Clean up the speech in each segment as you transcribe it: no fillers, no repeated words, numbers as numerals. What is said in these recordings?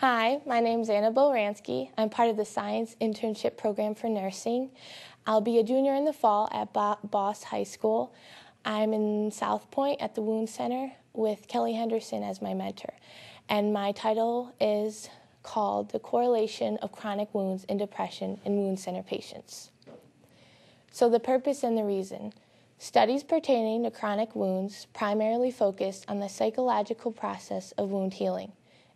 Hi, my name is Annabelle Wransky. I'm part of the Science Internship Program for Nursing. I'll be a junior in the fall at Boss High School. I'm in South Point at the Wound Center with Kelly Henderson as my mentor. And my title is called The Correlation of Chronic Wounds and Depression in Wound Center Patients. So the purpose and the reason. Studies pertaining to chronic wounds primarily focus on the psychological process of wound healing.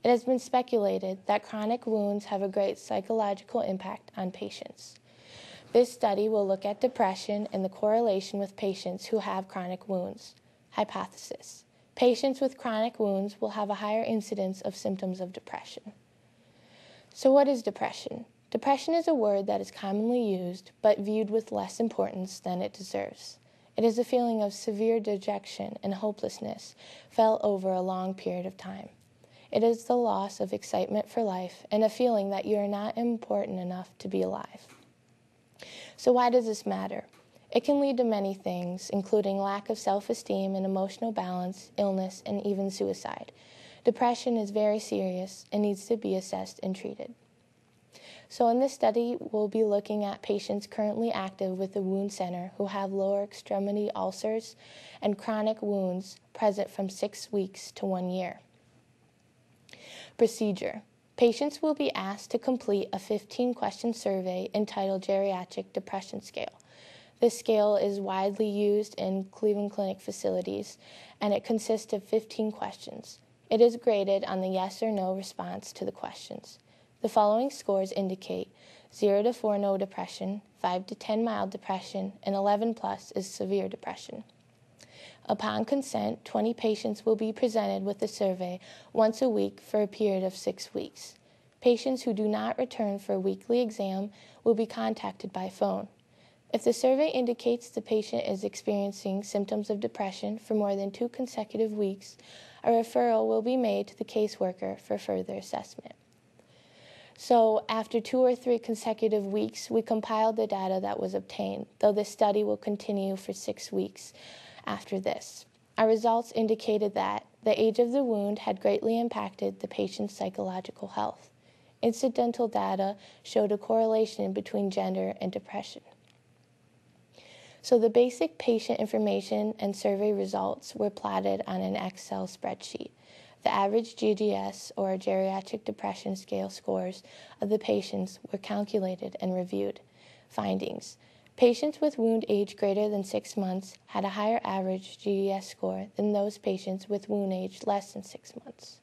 It has been speculated that chronic wounds have a great psychological impact on patients. This study will look at depression and the correlation with patients who have chronic wounds. Hypothesis: patients with chronic wounds will have a higher incidence of symptoms of depression. So what is depression? Depression is a word that is commonly used but viewed with less importance than it deserves. It is a feeling of severe dejection and hopelessness felt over a long period of time. It is the loss of excitement for life and a feeling that you are not important enough to be alive. So why does this matter? It can lead to many things, including lack of self-esteem and emotional balance, illness, and even suicide. Depression is very serious and needs to be assessed and treated. So in this study, we'll be looking at patients currently active with the Wound Center who have lower extremity ulcers and chronic wounds present from 6 weeks to 1 year. Procedure: patients will be asked to complete a 15-question survey entitled Geriatric Depression Scale. This scale is widely used in Cleveland Clinic facilities, and it consists of 15 questions. It is graded on the yes or no response to the questions. The following scores indicate 0 to 4 no depression, 5 to 10 mild depression, and 11 plus is severe depression. Upon consent, 20 patients will be presented with the survey once a week for a period of 6 weeks. Patients who do not return for a weekly exam will be contacted by phone. If the survey indicates the patient is experiencing symptoms of depression for more than 2 consecutive weeks, a referral will be made to the caseworker for further assessment. So after 2 or 3 consecutive weeks, we compiled the data that was obtained, though this study will continue for 6 weeks. After this, our results indicated that the age of the wound had greatly impacted the patient's psychological health. Incidental data showed a correlation between gender and depression. So the basic patient information and survey results were plotted on an Excel spreadsheet. The average GDS, or Geriatric Depression Scale scores of the patients were calculated and reviewed. Findings: patients with wound age greater than 6 months had a higher average GDS score than those patients with wound age less than 6 months.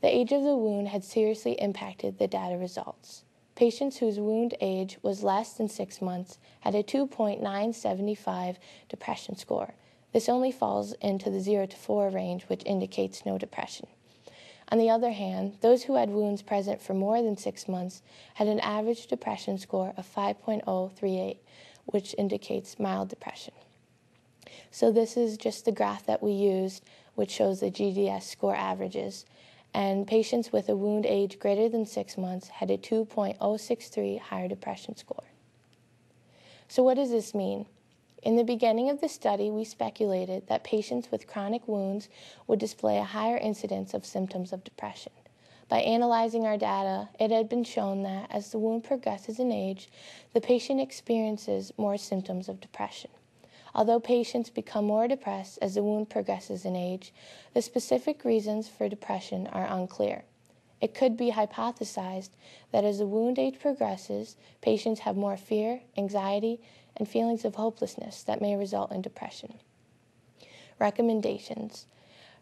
The age of the wound had seriously impacted the data results. Patients whose wound age was less than 6 months had a 2.975 depression score. This only falls into the 0 to 4 range, which indicates no depression. On the other hand, those who had wounds present for more than 6 months had an average depression score of 5.038, which indicates mild depression. So this is just the graph that we used, which shows the GDS score averages. And patients with a wound age greater than 6 months had a 2.063 higher depression score. So what does this mean? In the beginning of the study, we speculated that patients with chronic wounds would display a higher incidence of symptoms of depression. By analyzing our data, it had been shown that as the wound progresses in age, the patient experiences more symptoms of depression. Although patients become more depressed as the wound progresses in age, the specific reasons for depression are unclear. It could be hypothesized that as the wound age progresses, patients have more fear, anxiety, and feelings of hopelessness that may result in depression. Recommendations: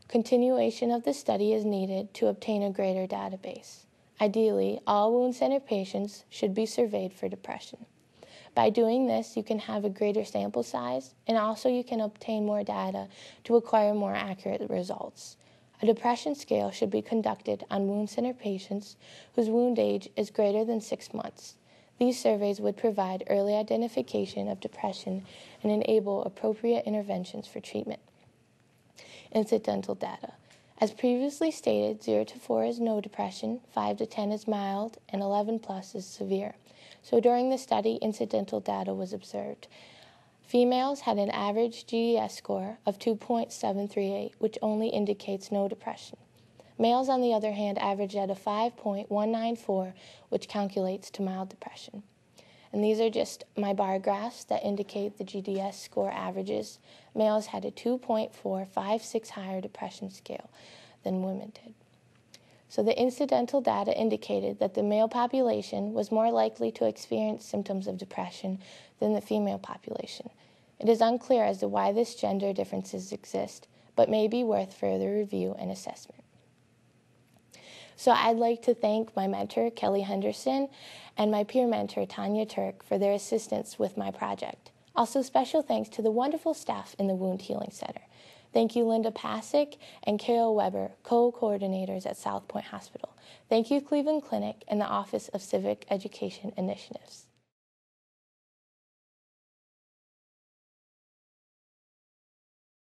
continuation of the study is needed to obtain a greater database. Ideally, all wound center patients should be surveyed for depression. By doing this, you can have a greater sample size, and also you can obtain more data to acquire more accurate results. A depression scale should be conducted on wound center patients whose wound age is greater than 6 months. These surveys would provide early identification of depression and enable appropriate interventions for treatment. Incidental data. As previously stated, 0 to 4 is no depression, 5 to 10 is mild, and 11 plus is severe. So during the study, incidental data was observed. Females had an average GDS score of 2.738, which only indicates no depression. Males, on the other hand, averaged at a 5.194, which calculates to mild depression. And these are just my bar graphs that indicate the GDS score averages. Males had a 2.456 higher depression scale than women did. So the incidental data indicated that the male population was more likely to experience symptoms of depression than the female population. It is unclear as to why this gender differences exist, but may be worth further review and assessment. So I'd like to thank my mentor, Kelly Henderson, and my peer mentor, Tanya Turk, for their assistance with my project. Also, special thanks to the wonderful staff in the Wound Healing Center. Thank you, Linda Pasick and Carol Weber, co-coordinators at South Point Hospital. Thank you, Cleveland Clinic and the Office of Civic Education Initiatives.